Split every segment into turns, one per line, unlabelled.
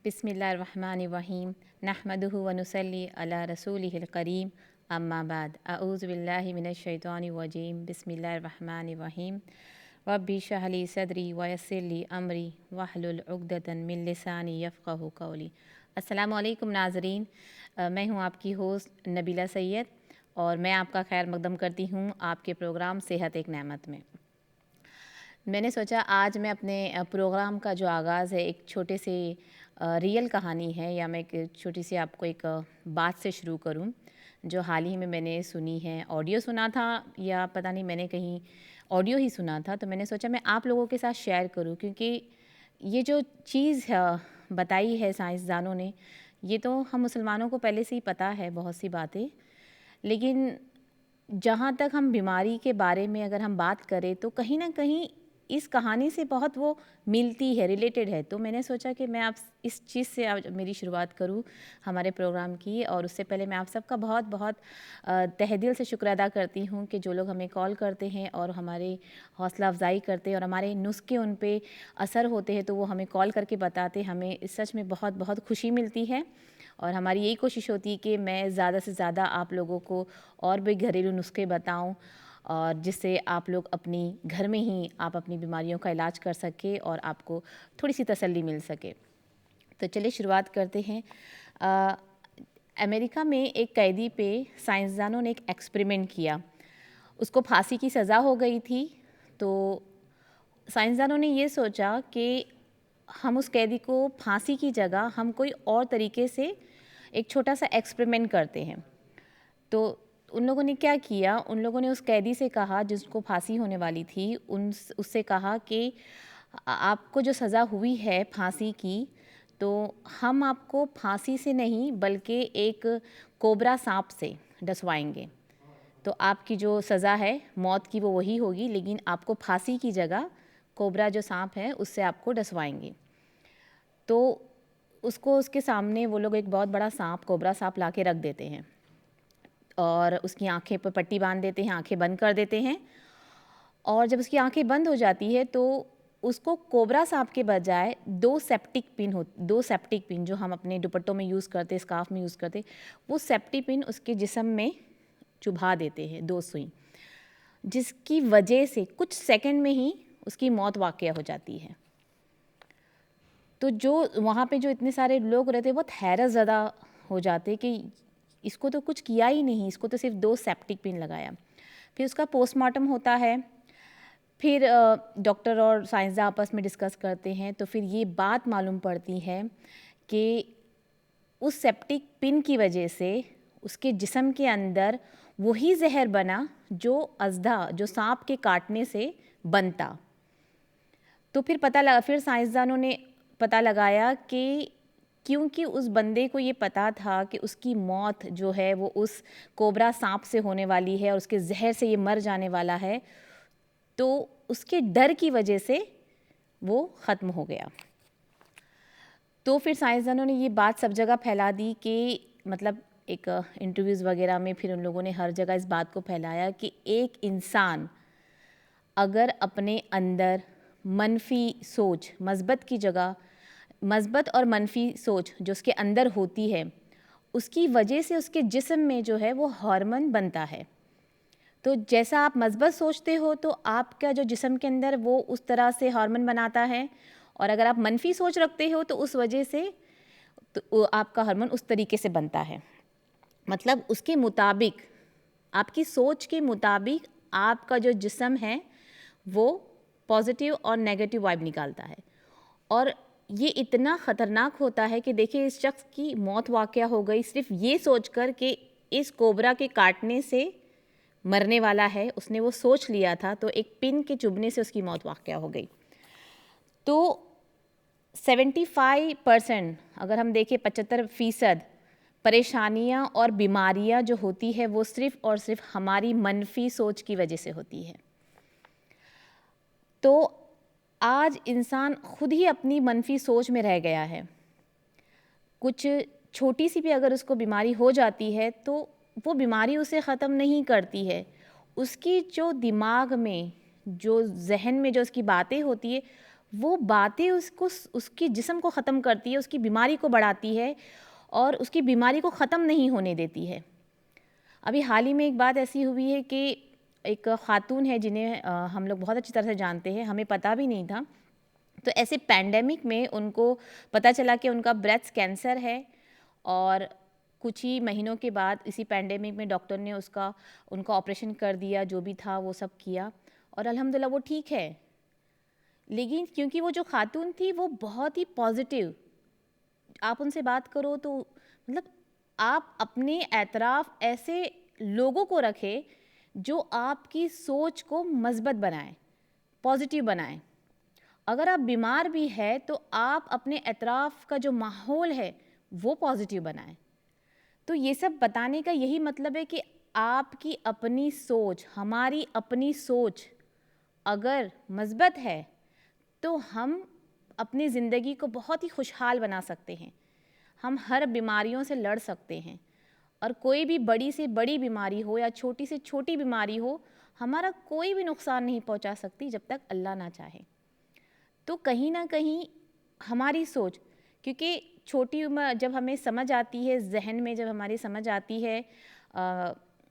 بسم اللہ الرحمن الرحیم نحمدہ ونصلی علی رسولہ الکریم اما بعد اعوذ باللہ من الشیطان الرجیم بسم اللہ الرحمن الرحیم رب اشرح لی صدری ویسر لی امری واحلل عقدۃ من لسانی یفقہوا قولی۔ السلام علیکم ناظرین، میں ہوں آپ کی ہوسٹ نبیلہ سید اور میں آپ کا خیر مقدم کرتی ہوں آپ کے پروگرام صحت ایک نعمت میں۔ میں نے سوچا آج میں اپنے پروگرام کا جو آغاز ہے ایک چھوٹے سے ریئل کہانی ہے، یا میں ایک چھوٹی سی آپ کو ایک بات سے شروع کروں جو حال ہی میں نے سنی ہے۔ آڈیو سنا تھا یا پتہ نہیں، میں نے کہیں آڈیو ہی سنا تھا، تو میں نے سوچا میں آپ لوگوں کے ساتھ شیئر کروں، کیونکہ یہ جو چیز بتائی ہے سائنسدانوں نے، یہ تو ہم مسلمانوں کو پہلے سے ہی پتہ ہے بہت سی باتیں، لیکن جہاں تک ہم بیماری کے بارے میں اگر ہم بات کریں تو کہیں نہ کہیں اس کہانی سے بہت وہ ملتی ہے، ریلیٹڈ ہے۔ تو میں نے سوچا کہ میں آپ اس چیز سے میری شروعات کروں ہمارے پروگرام کی، اور اس سے پہلے میں آپ سب کا بہت بہت تہہ دل سے شکر ادا کرتی ہوں کہ جو لوگ ہمیں کال کرتے ہیں اور ہمارے حوصلہ افزائی کرتے ہیں اور ہمارے نسخے ان پہ اثر ہوتے ہیں، تو وہ ہمیں کال کر کے بتاتے، ہمیں اس سچ میں بہت بہت خوشی ملتی ہے۔ اور ہماری یہی کوشش ہوتی ہے کہ میں زیادہ سے زیادہ آپ لوگوں کو اور بھی گھریلو نسخے بتاؤں، اور جس سے آپ لوگ اپنی گھر میں ہی آپ اپنی بیماریوں کا علاج کر سکے اور آپ کو تھوڑی سی تسلی مل سکے۔ تو چلیے شروعات کرتے ہیں۔ امریکہ میں ایک قیدی پہ سائنسدانوں نے ایک ایکسپریمنٹ کیا۔ اس کو پھانسی کی سزا ہو گئی تھی، تو سائنسدانوں نے یہ سوچا کہ ہم اس قیدی کو پھانسی کی جگہ ہم کوئی اور طریقے سے ایک چھوٹا سا ایکسپریمنٹ کرتے ہیں۔ تو ان لوگوں نے کیا کیا، ان لوگوں نے اس قیدی سے کہا جس کو پھانسی ہونے والی تھی، اس سے کہا کہ آپ کو جو سزا ہوئی ہے پھانسی کی، تو ہم آپ کو پھانسی سے نہیں بلکہ ایک کوبرا سانپ سے ڈسوائیں گے۔ تو آپ کی جو سزا ہے موت کی وہ وہی ہوگی، لیکن آپ کو پھانسی کی جگہ کوبرا جو سانپ ہے اس سے آپ کو ڈسوائیں گے۔ تو اس کو اس کے سامنے وہ لوگ ایک بہت بڑا سانپ، کوبرا سانپ لا کے رکھ دیتے ہیں، اور اس کی آنکھیں پہ پٹی باندھ دیتے ہیں، آنکھیں بند کر دیتے ہیں، اور جب اس کی آنکھیں بند ہو جاتی ہے تو اس کو کوبرا سانپ کے بجائے دو سیپٹک پن جو ہم اپنے دوپٹوں میں یوز کرتے، اسکارف میں یوز کرتے، وہ سیپٹک پن اس کے جسم میں چبھا دیتے ہیں، دو سوئی، جس کی وجہ سے کچھ سیکنڈ میں ہی اس کی موت واقع ہو جاتی ہے۔ تو جو وہاں پہ جو اتنے سارے لوگ رہتے بہت حیرت زدہ ہو جاتے کہ اس کو تو کچھ کیا ہی نہیں، اس کو تو صرف دو سیپٹک پن لگایا۔ پھر اس کا پوسٹ مارٹم ہوتا ہے، پھر ڈاکٹر اور سائنسداں آپس میں ڈسکس کرتے ہیں، تو پھر یہ بات معلوم پڑتی ہے کہ اس سیپٹک پن کی وجہ سے اس کے جسم کے اندر وہی زہر بنا جو جو سانپ کے کاٹنے سے بنتا۔ تو پھر سائنسدانوں نے پتہ لگایا کہ کیونکہ اس بندے کو یہ پتہ تھا کہ اس کی موت جو ہے وہ اس کوبرا سانپ سے ہونے والی ہے اور اس کے زہر سے یہ مر جانے والا ہے، تو اس کے ڈر کی وجہ سے وہ ختم ہو گیا۔ تو پھر سائنسدانوں نے یہ بات سب جگہ پھیلا دی کہ مطلب ایک انٹرویوز وغیرہ میں پھر ان لوگوں نے ہر جگہ اس بات کو پھیلایا کہ ایک انسان اگر اپنے اندر منفی سوچ، مثبت اور منفی سوچ جو اس کے اندر ہوتی ہے، اس کی وجہ سے اس کے جسم میں جو ہے وہ ہارمون بنتا ہے۔ تو جیسا آپ مثبت سوچتے ہو تو آپ کا جو جسم کے اندر وہ اس طرح سے ہارمون بناتا ہے، اور اگر آپ منفی سوچ رکھتے ہو تو اس وجہ سے تو آپ کا ہارمون اس طریقے سے بنتا ہے۔ مطلب اس کے مطابق، آپ کی سوچ کے مطابق آپ کا جو جسم ہے وہ پازیٹیو اور نیگیٹیو وائب نکالتا ہے، اور یہ اتنا خطرناک ہوتا ہے کہ دیکھیں اس شخص کی موت واقع ہو گئی صرف یہ سوچ کر کہ اس کوبرا کے کاٹنے سے مرنے والا ہے، اس نے وہ سوچ لیا تھا، تو ایک پن کے چبھنے سے اس کی موت واقع ہو گئی۔ تو 75% اگر ہم دیکھیں 75% پریشانیاں اور بیماریاں جو ہوتی ہے وہ صرف اور صرف ہماری منفی سوچ کی وجہ سے ہوتی ہے۔ تو آج انسان خود ہی اپنی منفی سوچ میں رہ گیا ہے، کچھ چھوٹی سی بھی اگر اس کو بیماری ہو جاتی ہے تو وہ بیماری اسے ختم نہیں کرتی ہے، اس کی جو دماغ میں جو ذہن میں جو اس کی باتیں ہوتی ہے وہ باتیں اس کی جسم کو ختم کرتی ہے، اس کی بیماری کو بڑھاتی ہے اور اس کی بیماری کو ختم نہیں ہونے دیتی ہے۔ ابھی حال ہی میں ایک بات ایسی ہوئی ہے کہ ایک خاتون ہے جنہیں ہم لوگ بہت اچھی طرح سے جانتے ہیں، ہمیں پتہ بھی نہیں تھا، تو ایسے پینڈیمک میں ان کو پتہ چلا کہ ان کا بریسٹ کینسر ہے، اور کچھ ہی مہینوں کے بعد اسی پینڈیمک میں ڈاکٹر نے ان کا آپریشن کر دیا، جو بھی تھا وہ سب کیا، اور الحمدللہ وہ ٹھیک ہے۔ لیکن کیونکہ وہ جو خاتون تھی وہ بہت ہی پازیٹیو، آپ ان سے بات کرو تو مطلب آپ اپنے اطراف ایسے لوگوں کو رکھے جو آپ کی سوچ کو مثبت بنائیں، پازیٹیو بنائیں۔ اگر آپ بیمار بھی ہے تو آپ اپنے اطراف کا جو ماحول ہے وہ پازیٹیو بنائیں۔ تو یہ سب بتانے کا یہی مطلب ہے کہ آپ کی اپنی سوچ، ہماری اپنی سوچ اگر مثبت ہے تو ہم اپنی زندگی کو بہت ہی خوشحال بنا سکتے ہیں، ہم ہر بیماریوں سے لڑ سکتے ہیں، اور کوئی بھی بڑی سے بڑی بیماری ہو یا چھوٹی سے چھوٹی بیماری ہو، ہمارا کوئی بھی نقصان نہیں پہنچا سکتی جب تک اللہ نہ چاہے۔ تو کہیں نہ کہیں ہماری سوچ، کیونکہ چھوٹی عمر جب ہمیں سمجھ آتی ہے، ذہن میں جب ہماری سمجھ آتی ہے،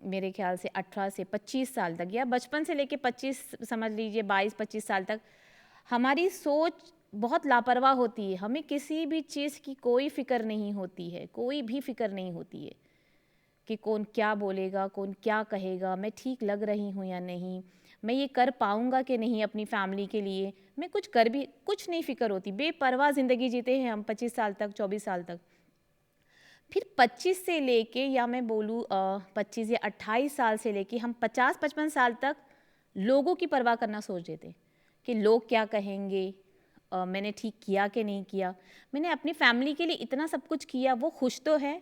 میرے خیال سے 18 سے 25 سال تک، یا بچپن سے لے کے 25 سمجھ لیجئے 22-25 سال تک، ہماری سوچ بہت لاپرواہ ہوتی ہے، ہمیں کسی بھی چیز کی کوئی فکر نہیں ہوتی ہے، کوئی بھی فکر نہیں ہوتی ہے کہ کون کیا بولے گا، کون کیا کہے گا، میں ٹھیک لگ رہی ہوں یا نہیں، میں یہ کر پاؤں گا کہ نہیں اپنی فیملی کے لیے، میں کچھ نہیں فکر ہوتی، بے پرواہ زندگی جیتے ہیں ہم 25 سال تک، 24 سال تک۔ پھر 25 سے لے کے، یا میں بولوں 25 یا 28 سال سے لے کے ہم 50-55 سال تک لوگوں کی پرواہ کرنا سوچ دیتے کہ لوگ کیا کہیں گے، میں نے ٹھیک کیا کہ نہیں کیا، میں نے اپنی فیملی کے لیے اتنا سب کچھ کیا، وہ خوش تو ہے،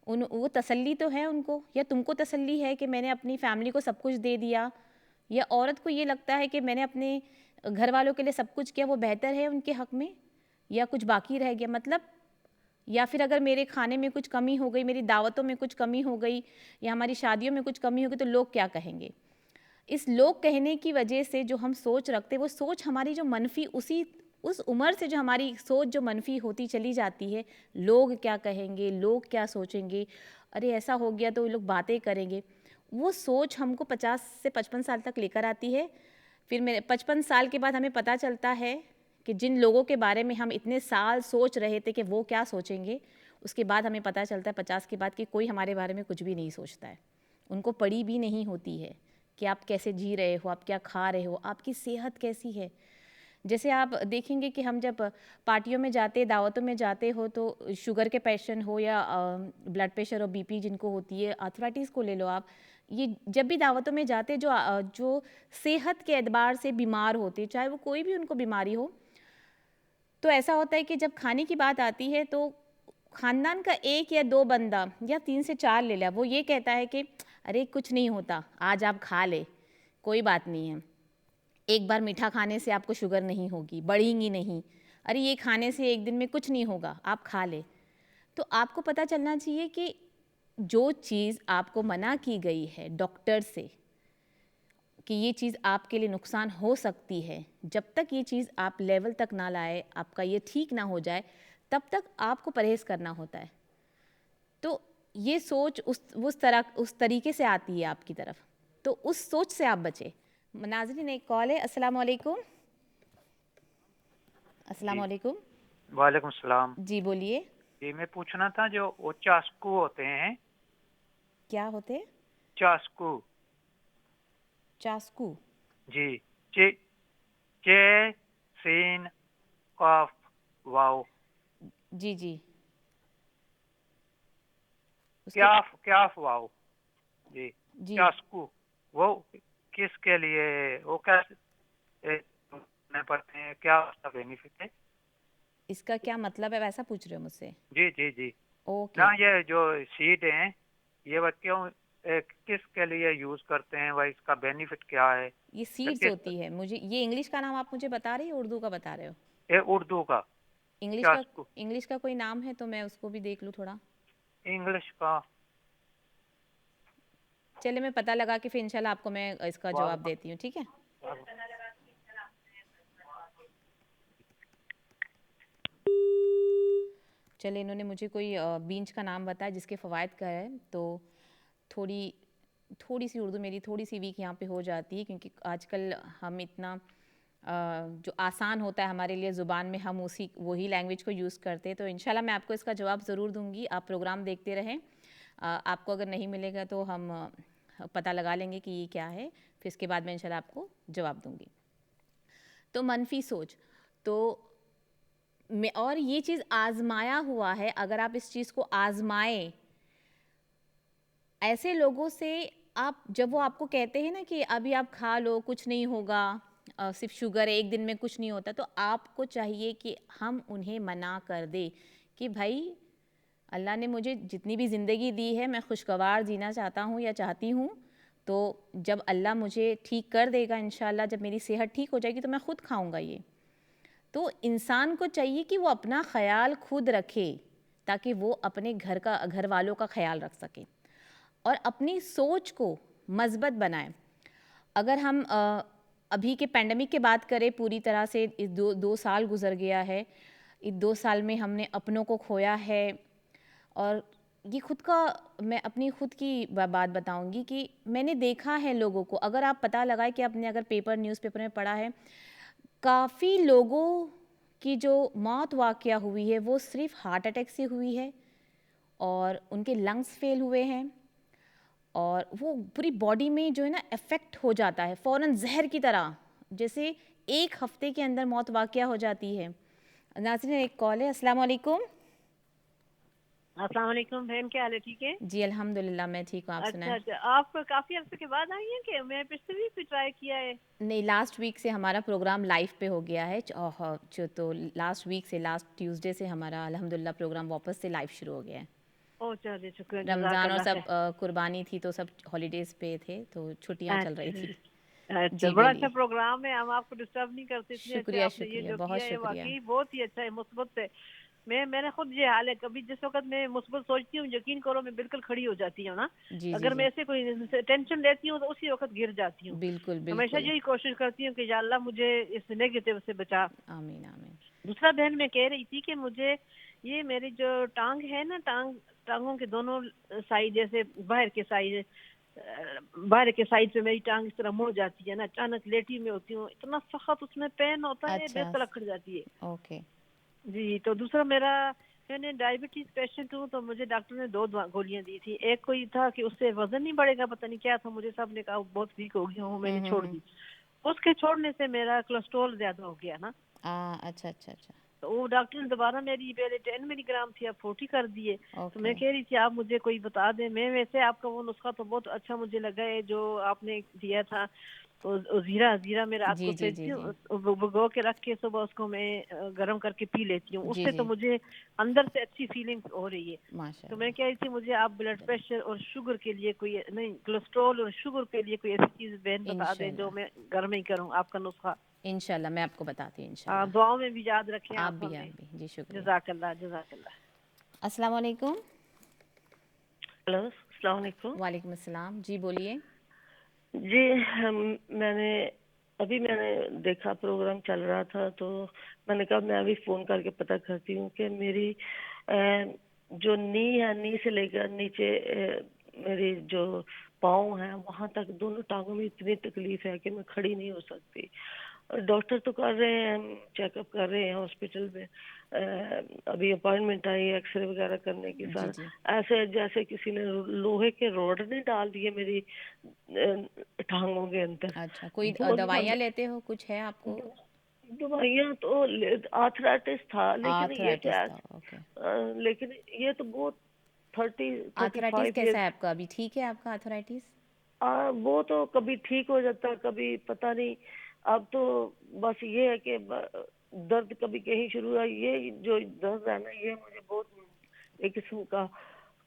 وہ تسلی تو ہے ان کو، یا تم کو تسلی ہے کہ میں نے اپنی فیملی کو سب کچھ دے دیا، یا عورت کو یہ لگتا ہے کہ میں نے اپنے گھر والوں کے لیے سب کچھ کیا، وہ بہتر ہے ان کے حق میں، یا کچھ باقی رہ گیا، مطلب، یا پھر اگر میرے کھانے میں کچھ کمی ہو گئی، میری دعوتوں میں کچھ کمی ہو گئی، یا ہماری شادیوں میں کچھ کمی ہو گئی، تو لوگ کیا کہیں گے۔ اس لوگ کہنے کی وجہ سے جو ہم سوچ رکھتے، وہ سوچ ہماری جو منفی، اس عمر سے جو ہماری سوچ جو منفی ہوتی چلی جاتی ہے، لوگ کیا کہیں گے، لوگ کیا سوچیں گے، ارے ایسا ہو گیا تو یہ لوگ باتیں کریں گے، وہ سوچ ہم کو 50 سے 55 سال تک لے کر آتی ہے۔ پھر 55 سال کے بعد ہمیں پتہ چلتا ہے کہ جن لوگوں کے بارے میں ہم اتنے سال سوچ رہے تھے کہ وہ کیا سوچیں گے، اس کے بعد ہمیں پتہ چلتا ہے 50 کے بعد کہ کوئی ہمارے بارے میں کچھ بھی نہیں سوچتا ہے، ان کو پڑی بھی نہیں ہوتی ہے کہ آپ کیسے جی رہے ہو، آپ کیا کھا رہے ہو، آپ کی صحت کیسی ہے۔ جیسے آپ دیکھیں گے کہ ہم جب پارٹیوں میں جاتے، دعوتوں میں جاتے ہو، تو شوگر کے پیشنٹ ہو یا بلڈ پریشر اور بی پی جن کو ہوتی ہے، آرتھرائٹس کو لے لو آپ، یہ جب بھی دعوتوں میں جاتے جو صحت کے اعتبار سے بیمار ہوتے، چاہے وہ کوئی بھی ان کو بیماری ہو، تو ایسا ہوتا ہے کہ جب کھانے کی بات آتی ہے تو خاندان کا 1 یا 2 بندہ یا 3 سے 4 لے لیا، وہ یہ کہتا ہے کہ ارے کچھ نہیں ہوتا، آج آپ کھا لے، کوئی بات نہیں ہے، ایک بار میٹھا کھانے سے آپ کو شوگر نہیں ہوگی، بڑھیں گی نہیں، ارے یہ کھانے سے ایک دن میں کچھ نہیں ہوگا، آپ کھا لے۔ تو آپ کو پتہ چلنا چاہیے کہ جو چیز آپ کو منع کی گئی ہے ڈاکٹر سے کہ یہ چیز آپ کے لیے نقصان ہو سکتی ہے، جب تک یہ چیز آپ لیول تک نہ لائے، آپ کا یہ ٹھیک نہ ہو جائے، تب تک آپ کو پرہیز کرنا ہوتا ہے۔ تو یہ سوچ اس طریقے سے آتی ہے آپ کی طرف، تو اس سوچ سے آپ بچے۔ ناظرین ایک کال ہے۔ السلام علیکم۔ السلام
جی
علیکم۔
وعلیکم السلام۔
جی بولیے۔
جی میں پوچھنا تھا جو وہ چاسکو ہوتے ہیں،
کیا ہوتے؟
چاسکو،
چاسکو؟
جی، چے سین قاف واو،
جی جی، اس کے
کیاف واو، جی
جی
چاسکو، وہ کس کے لیے، وہ کیسے پڑھتے ہیں، کیا اس کا بینیفٹ ہے؟
اس کا کیا مطلب ہے، ویسا پوچھ رہے ہو مجھ سے؟
جی جی جی، نہ
اوکے۔
یہ جو سیڈ ہیں یہ وہ کیوں کس کے لیے یوز کرتے ہیں، وہ اس کا بینیفٹ کیا ہے؟
یہ سیڈز ہوتی ہے، مجھے یہ انگلش کا نام آپ مجھے بتا رہے ہیں، اردو کا بتا رہے ہو؟
اردو کا چاسکو،
انگلش کا کوئی نام ہے تو میں اس کو بھی دیکھ لوں تھوڑا۔
انگلش کا
چلے میں پتہ لگا کہ پھر انشاءاللہ آپ کو میں اس کا جواب
واو،
دیتی ہوں، ٹھیک ہے؟ چلے انہوں نے مجھے کوئی بینچ کا نام بتایا جس کے فوائد کا ہے، تو تھوڑی سی اردو میری تھوڑی سی ویک یہاں پہ ہو جاتی ہے، کیونکہ آج کل ہم اتنا جو آسان ہوتا ہے ہمارے لیے زبان میں ہم وہی لینگویج کو یوز کرتے ہیں. تو انشاءاللہ میں آپ کو اس کا جواب ضرور دوں گی. آپ پروگرام دیکھتے رہیں. آپ کو اگر نہیں ملے گا تو ہم پتہ لگا لیں گے کہ یہ کیا ہے، پھر اس کے بعد میں انشاءاللہ آپ کو جواب دوں گی. تو منفی سوچ تو اور یہ چیز آزمایا ہوا ہے. اگر آپ اس چیز کو آزمائیں ایسے لوگوں سے، آپ جب وہ آپ کو کہتے ہیں نا کہ ابھی آپ کھا لو کچھ نہیں ہوگا، صرف شوگر ہے، ایک دن میں کچھ نہیں ہوتا، تو آپ کو چاہیے کہ ہم انہیں منع کر دیں کہ بھائی اللہ نے مجھے جتنی بھی زندگی دی ہے میں خوشگوار جینا چاہتا ہوں یا چاہتی ہوں، تو جب اللہ مجھے ٹھیک کر دے گا انشاءاللہ، جب میری صحت ٹھیک ہو جائے گی تو میں خود کھاؤں گا یہ. تو انسان کو چاہیے کہ وہ اپنا خیال خود رکھے تاکہ وہ اپنے گھر والوں کا خیال رکھ سکے اور اپنی سوچ کو مثبت بنائیں. اگر ہم ابھی کے پینڈیمک کی بات کریں، پوری طرح سے دو سال گزر گیا ہے. اس 2 سال میں ہم نے اپنوں کو کھویا ہے، اور یہ میں اپنی خود کی بات بتاؤں گی کہ میں نے دیکھا ہے لوگوں کو. اگر آپ پتہ لگائے کہ آپ نے اگر نیوز پیپر میں پڑھا ہے، کافی لوگوں کی جو موت واقعہ ہوئی ہے وہ صرف ہارٹ اٹیک سے ہوئی ہے، اور ان کے لنگس فیل ہوئے ہیں، اور وہ پوری باڈی میں جو ہے نا افیکٹ ہو جاتا ہے فوراً زہر کی طرح، جیسے 1 ہفتے کے اندر موت واقعہ ہو جاتی ہے. ناظرین ایک کال ہے. السلام علیکم.
السلام علیکم بہن، کیا حال ہے؟ ٹھیک ہے
جی الحمدللہ میں ٹھیک ہوں. آپ سنائیں.
اچھا آپ کافی عرصے کے بعد آئی ہیں کہ میں پچھلے ویک بھی ٹرائی کیا ہے؟
نہیں، لاسٹ ویک سے ہمارا پروگرام لائیو پہ ہو گیا ہے، تو لاسٹ ویک سے لاسٹ ٹیوزڈے سے ہمارا الحمدللہ پروگرام واپس سے لائیو شروع ہو گیا ہے.
او چلیے شکریہ، جزاک
رمضان اور
اللہ
سب
خیر.
قربانی تھی تو سب ہالیڈیز پہ تھے تو چھٹیاں چل رہی تھی.
اچھا
جی
بڑا
بولیے.
اچھا پروگرام ہے، ہم آپ کو ڈسٹرب نہیں کرتے. اتنے اچھے
شکریہ
آپ نے یہ
شکریہ،
جو
بہت
کیا ہے
شکریہ.
واقعی بہت ہی اچھا ہے، مثبت ہے. میں نے خود یہ حال ہے، کبھی جس وقت میں مثبت سوچتی ہوں یقین کرو میں بالکل کھڑی ہو جاتی ہوں نا.
جی جی
اگر میں
جی
ایسے کوئی ٹینشن لیتی ہوں تو اسی وقت گر جاتی ہوں.
بالکل
ہمیشہ
بالکل.
یہی کوشش کرتی ہوں کہ یا اللہ مجھے اس نیگیٹو سے بچا.
آمین آمین.
دوسرا بہن میں کہہ رہی تھی کہ مجھے یہ میری جو ٹانگ ہے نا، ٹانگوں کے دونوں سائڈ، جیسے باہر کے سائڈ پہ میری ٹانگ اس طرح مڑ جاتی ہے نا، اچانک لیٹی میں ہوتی ہوں، اتنا سخت اس میں پین ہوتا ہے،
اچھا.
بے لکڑ جاتی ہے.
اوکے.
جی تو دوسرا میں ڈائبٹیز پیشنٹ ہوں، تو مجھے ڈاکٹر نے 2 گولیاں دی تھی. ایک کوئی تھا کہ اس سے وزن نہیں بڑھے گا، پتہ نہیں کیا تھا، مجھے سب نے کہا بہت ویک ہو گیا ہوں، میں نے چھوڑ دی. اس کے چھوڑنے سے میرا کولیسٹرول زیادہ ہو گیا نا.
اچھا اچھا اچھا.
تو وہ ڈاکٹر نے دوبارہ میری پہلے 10 ملی گرام تھی، اب 40 کر دیے. تو میں
اوکے.
کہہ رہی تھی آپ مجھے کوئی بتا دیں. میں ویسے آپ کا وہ نسخہ تو بہت اچھا مجھے لگا ہے جو آپ نے دیا تھا، زیرہ میں رات
جی
کو
جی جی
پھینکتی
جی
ہوں، بھگو کے رکھ کے صبح اس کو میں گرم کر کے پی لیتی ہوں. اس
جی
سے تو
جی
مجھے اندر سے اچھی فیلنگ ہو رہی ہے.
ماشاء
تو میں
اللہ.
کہہ رہی تھی مجھے آپ بلڈ پریشر اور شوگر کے لیے کوئی نہیں، کولیسٹرول اور شوگر کے لیے کوئی ایسی چیز بہن بتا
انشاء
دیں جو
اللہ
میں گھر میں ہی کروں. آپ کا نسخہ
انشاءاللہ میں آپ کو بتاتی ہوں انشاءاللہ.
دعاؤں میں بھی یاد رکھیں
آپ
آپ
بھی
ہمیں.
جی شکریہ.
جزاک اللہ جزاک اللہ.
السلام علیکم.
ہلو السلام علیکم.
وعلیکم السلام. جی بولیے.
جی میں نے دیکھا پروگرام چل رہا تھا تو میں نے کہا میں ابھی فون کر کے پتہ کرتی ہوں کہ میری جو نی ہے، نی سے لے کر نیچے میری جو پاؤں ہیں وہاں تک دونوں ٹانگوں میں اتنی تکلیف ہے کہ میں کھڑی نہیں ہو سکتی. ڈاکٹر تو کر رہے ہیں، چیک اپ کر رہے ہیں ہاسپٹل میں، ابھی اپائنٹمنٹ آئی ہے ایکس رے وغیرہ کرنے کی.
جی
سر
جی.
ایسے جیسے کسی نے لوہے کے روڈ نے ڈال دیے میری ٹانگوں کے اندر.
اچھا کوئی
دونوں
دوائیاں لیتے ہو؟ کچھ ہے آپ کو؟
دوائیاں تو آرتھرائٹس تھا، لیکن یہ
آرتھرائٹس
کیا
تھا. اوکے.
لیکن یہ تو بہت 35
آرتھرائٹس کیسا ہے
ایئرس.
آپ کا؟ ابھی ٹھیک ہے آپ کا آرتھرائٹس؟
وہ تو کبھی ٹھیک ہو جاتا ہے، کبھی پتہ نہیں. اب تو بس یہ ہے کہ درد کبھی کہیں شروع ہوا، یہ جو درد ہے نا یہ مجھے بہت ایک قسم کا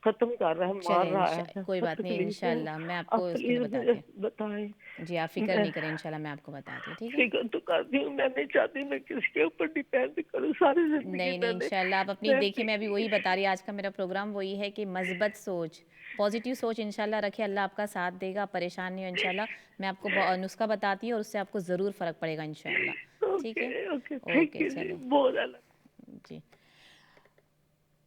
ختم کر رہا ہے، مار
چلیں
رہا ہے.
کوئی
سب
بات نہیں،
تکلیف ہے.
انشاءاللہ میں آپ کو
آپ
اس کے لیے
پلیز مجھے
بتاتی
بتائیں.
ہوں. جی آپ فکر
میں
نہیں کریں، انشاءاللہ میں آپ کو بتاتی ہوں. ٹھیک ہے.
فکر تو کرتی ہوں، میں نہیں چاہتی میں کسی کے اوپر ڈیپینڈ کروں ساری زندگی.
نہیں نہیں انشاءاللہ آپ اپنی دیکھیں، میں ابھی وہی بتا رہی. آج کا میرا پروگرام وہی ہے کہ مثبت سوچ، پازیٹیو سوچ انشاءاللہ رکھے. اللہ آپ کا ساتھ دے گا. پریشان نہیں ہو انشاءاللہ. میں آپ کو نسخہ بتاتی ہوں اور اس سے آپ کو ضرور فرق پڑے گا انشاءاللہ. ٹھیک ہے.
اوکے
اوکے
تھینک یو جی،
چلیں.
بہت
جی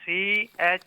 CHASK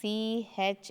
CHASK।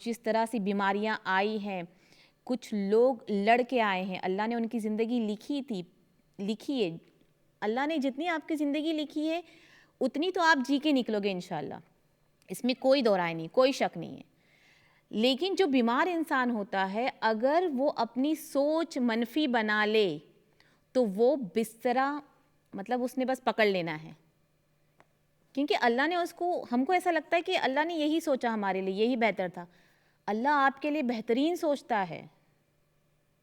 جس طرح سے بیماریاں آئی ہیں، کچھ لوگ لڑ کے آئے ہیں، اللہ نے ان کی زندگی لکھی ہے، اللہ نے جتنی آپ کی زندگی لکھی ہے اتنی تو آپ جی کے نکلو گے انشاءاللہ، اس میں کوئی دو رائے نہیں، کوئی شک نہیں ہے۔ لیکن جو بیمار انسان ہوتا ہے اگر وہ اپنی سوچ منفی بنا لے تو وہ بسترا مطلب اس نے بس پکڑ لینا ہے، کیونکہ اللہ نے اس کو، ہم کو ایسا لگتا ہے کہ اللہ نے یہی سوچا ہمارے لیے، یہی بہتر تھا۔ اللہ آپ کے لیے بہترین سوچتا ہے،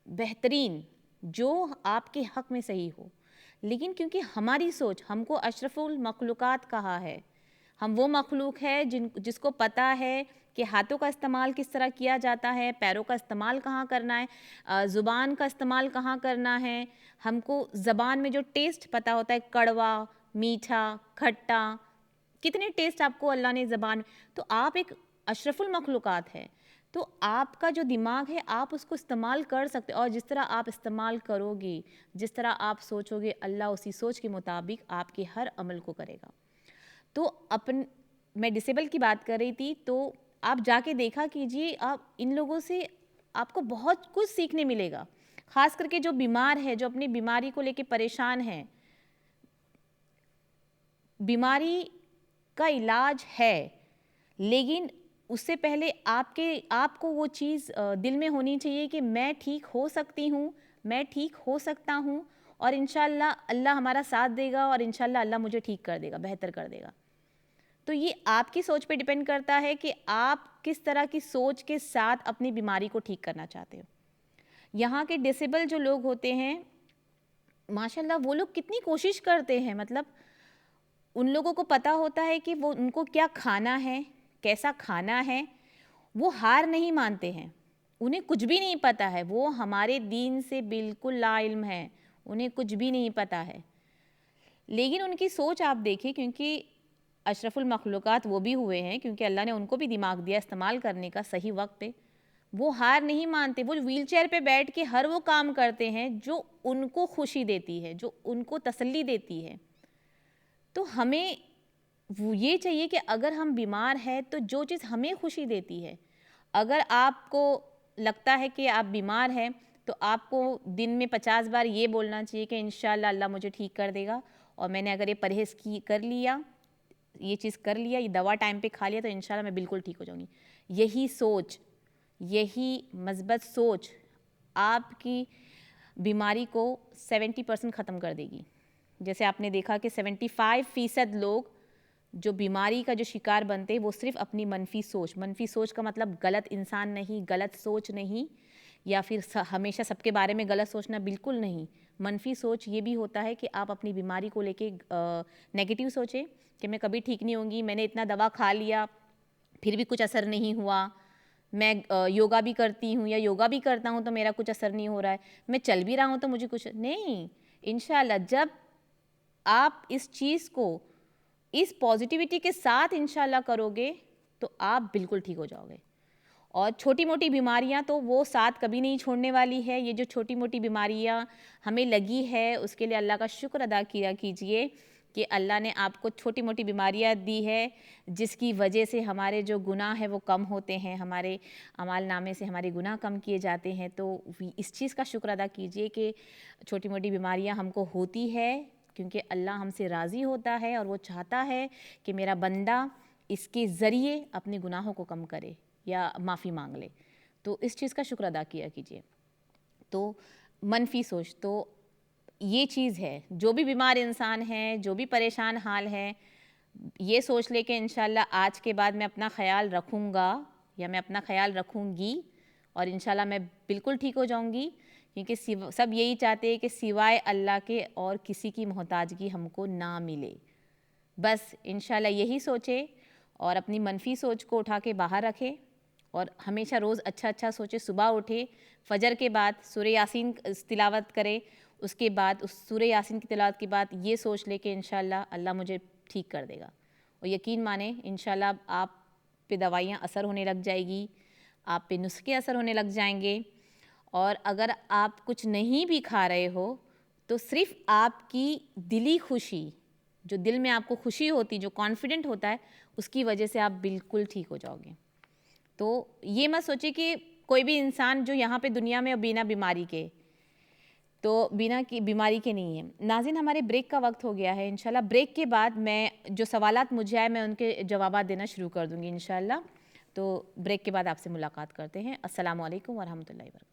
بہترین جو آپ کے حق میں صحیح ہو، لیکن کیونکہ ہماری سوچ، ہم کو اشرف المخلوقات کہا ہے، ہم وہ مخلوق ہے جس کو پتہ ہے کہ ہاتھوں کا استعمال کس طرح کیا جاتا ہے، پیروں کا استعمال کہاں کرنا ہے، زبان کا استعمال کہاں کرنا ہے، ہم کو زبان میں جو ٹیسٹ پتہ ہوتا ہے، کڑوا، میٹھا، کھٹا، کتنے ٹیسٹ آپ کو اللہ نے زبان، تو آپ ایک اشرف المخلوقات ہے، تو آپ کا جو دماغ ہے آپ اس کو استعمال کر سکتے، اور جس طرح آپ استعمال کرو گے، جس طرح آپ سوچو گے، اللہ اسی سوچ کے مطابق آپ کے ہر عمل کو کرے گا۔ تو میں ڈسیبل کی بات کر رہی تھی، تو آپ جا کے دیکھا کیجیے، آپ ان لوگوں سے آپ کو بہت کچھ سیکھنے ملے گا، خاص کر کے جو بیمار ہے، جو اپنی بیماری کو لے کے پریشان ہے۔ بیماری کا علاج ہے، لیکن اس سے پہلے آپ کو وہ چیز دل میں ہونی چاہیے کہ میں ٹھیک ہو سکتی ہوں، میں ٹھیک ہو سکتا ہوں، اور انشاءاللہ اللہ ہمارا ساتھ دے گا، اور انشاءاللہ اللہ مجھے ٹھیک کر دے گا، بہتر کر دے گا۔ تو یہ آپ کی سوچ پہ ڈیپینڈ کرتا ہے کہ آپ کس طرح کی سوچ کے ساتھ اپنی بیماری کو ٹھیک کرنا چاہتے ہو۔ یہاں کے ڈسیبل جو لوگ ہوتے ہیں ماشاءاللہ وہ لوگ کتنی کوشش کرتے ہیں، مطلب ان لوگوں کو پتہ ہوتا ہے کہ وہ ان کو کیا کھانا ہے، کیسا کھانا ہے، وہ ہار نہیں مانتے ہیں، انہیں کچھ بھی نہیں پتہ ہے، وہ ہمارے دین سے بالکل لا علم ہے، انہیں کچھ بھی نہیں پتہ ہے، لیکن ان کی سوچ آپ دیکھیں، کیونکہ اشرف المخلوقات وہ بھی ہوئے ہیں، کیونکہ اللہ نے ان کو بھی دماغ دیا استعمال کرنے کا صحیح وقت پہ، وہ ہار نہیں مانتے، وہ ویل چیئر پہ بیٹھ کے ہر وہ کام کرتے ہیں جو ان کو خوشی دیتی ہے، جو ان کو تسلی دیتی ہے۔ تو ہمیں وہ یہ چاہیے کہ اگر ہم بیمار ہیں تو جو چیز ہمیں خوشی دیتی ہے، اگر آپ کو لگتا ہے کہ آپ بیمار ہیں تو آپ کو دن میں 50 بار یہ بولنا چاہیے کہ انشاءاللہ اللہ مجھے ٹھیک کر دے گا، اور میں نے اگر یہ پرہیز کر لیا، یہ چیز کر لیا، یہ دوا ٹائم پہ کھا لیا، تو انشاءاللہ میں بالکل ٹھیک ہو جاؤں گی۔ یہی سوچ، یہی مثبت سوچ آپ کی بیماری کو 70% ختم کر دے گی۔ جیسے آپ نے دیکھا کہ 75% لوگ جو بیماری کا جو شکار بنتے وہ صرف اپنی منفی سوچ کا مطلب غلط انسان نہیں، غلط سوچ نہیں، یا پھر ہمیشہ سب کے بارے میں غلط سوچنا، بالکل نہیں۔ منفی سوچ یہ بھی ہوتا ہے کہ آپ اپنی بیماری کو لے کے نیگیٹیو سوچیں کہ میں کبھی ٹھیک نہیں ہوں گی، میں نے اتنا دوا کھا لیا پھر بھی کچھ اثر نہیں ہوا، میں یوگا بھی کرتی ہوں یا یوگا بھی کرتا ہوں تو میرا کچھ اثر نہیں ہو رہا ہے، میں چل بھی رہا ہوں تو مجھے کچھ نہیں۔ انشاءاللہ جب آپ اس چیز کو اس پازیٹیوٹی کے ساتھ انشاءاللہ کرو گے تو آپ بالکل ٹھیک ہو جاؤ گے۔ اور چھوٹی موٹی بیماریاں تو وہ ساتھ کبھی نہیں چھوڑنے والی ہے، یہ جو چھوٹی موٹی بیماریاں ہمیں لگی ہے اس کے لیے اللہ کا شکر ادا کیا کیجئے کہ اللہ نے آپ کو چھوٹی موٹی بیماریاں دی ہے جس کی وجہ سے ہمارے جو گناہ ہیں وہ کم ہوتے ہیں، ہمارے اعمال نامے سے ہمارے گناہ کم کیے جاتے ہیں۔ تو اس چیز کا شکر ادا کیجئے کہ چھوٹی موٹی بیماریاں ہم کو ہوتی ہے، کیونکہ اللہ ہم سے راضی ہوتا ہے اور وہ چاہتا ہے کہ میرا بندہ اس کے ذریعے اپنے گناہوں کو کم کرے یا معافی مانگ لے، تو اس چیز کا شکر ادا کیا کیجئے۔ تو منفی سوچ تو یہ چیز ہے، جو بھی بیمار انسان ہے، جو بھی پریشان حال ہے، یہ سوچ لے کہ انشاءاللہ آج کے بعد میں اپنا خیال رکھوں گا یا میں اپنا خیال رکھوں گی، اور انشاءاللہ میں بالکل ٹھیک ہو جاؤں گی، کیونکہ سب یہی چاہتے ہیں کہ سوائے اللہ کے اور کسی کی محتاجگی ہم کو نہ ملے۔ بس انشاءاللہ یہی سوچے اور اپنی منفی سوچ کو اٹھا کے باہر رکھے، اور ہمیشہ روز اچھا سوچے، صبح اٹھے، فجر کے بعد سورہ یاسین تلاوت کرے، اس کے بعد اس سورہ یاسین کی تلاوت کے بعد یہ سوچ لے کہ انشاءاللہ اللہ مجھے ٹھیک کر دے گا، اور یقین مانیں انشاءاللہ آپ پہ دوائیاں اثر ہونے لگ جائے گی، آپ پہ نسخے اثر ہونے لگ جائیں گے، اور اگر آپ کچھ نہیں بھی کھا رہے ہو تو صرف آپ کی دلی خوشی، جو دل میں آپ کو خوشی ہوتی، جو کانفیڈنٹ ہوتا ہے، اس کی وجہ سے آپ بالکل ٹھیک ہو جاؤ گے۔ تو یہ مت سوچے کہ کوئی بھی انسان جو یہاں پہ دنیا میں بنا بیماری کے، تو بنا کی بیماری کے نہیں ہے۔ ناظرین ہمارے بریک کا وقت ہو گیا ہے، انشاءاللہ بریک کے بعد میں جو سوالات مجھے آئے میں ان کے جوابات دینا شروع کر دوں گی انشاءاللہ۔ تو بریک کے بعد آپ سے ملاقات کرتے ہیں۔ السلام علیکم ورحمۃ اللہ وبرکاتہ۔